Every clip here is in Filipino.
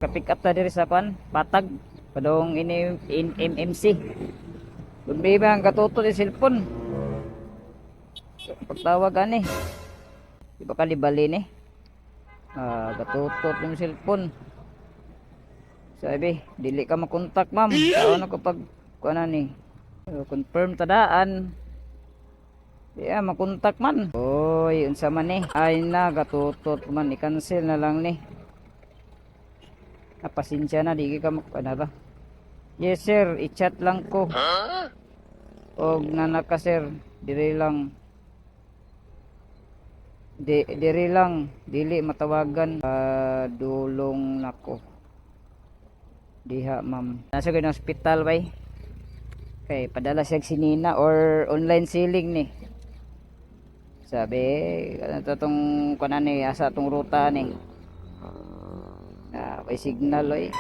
Ka-pick up ta diri sa kwan, Patag. Padong ini MMC. Kundi ba ang katuto ni cellphone? Pagtawag ani. Di ba kalibali ni? Katutot yung cellphone. Sabi, dili ka makontak ma'am. Ano ko pag kuan ni? Confirm tadaan. Yeah, makontak man. Oy, unsa man ni? Ay na katutot man i-cancel na lang ni. Napasensya na di ka ano ba? Yes sir, i-chat lang ko. Og nanaka sir, diri lang. Diri lang, dili matawagan. Dulong nako. Diha ma'am. Nasa gyud hospital bay. Kay padala siya sinina or online selling ni. Sabi, ano to tong kunan ni asa tong ruta ni. May signal oy.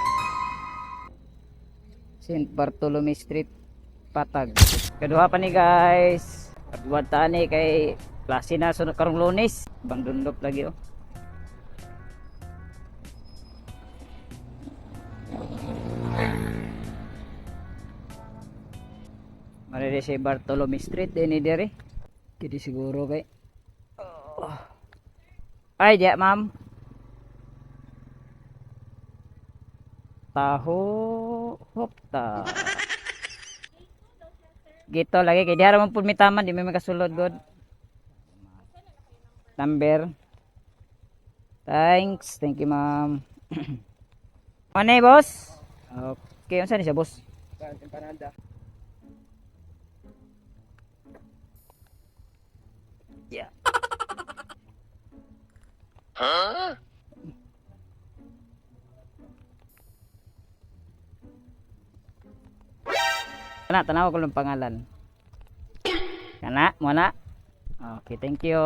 St. Bartolome Street, Patag. Kaduha pa ni guys. Pagbuhat ni kay klase na sunod karong Lunes. Bang dundop lagi oh. Mare si Bartolome Street ini dere. Jadi siguro kay. Ay, diya ma'am. Taho hopta. Gitu lagi kay diha ra man pud mi taman di may makasulod god. Number. Thanks. Thank you ma'am. Ano boss? Okay, unsa ni siya boss? Empanada. Yeah. Huh? Kana tanaw ko lang pangalan. Kana, mo na. Okay, thank you.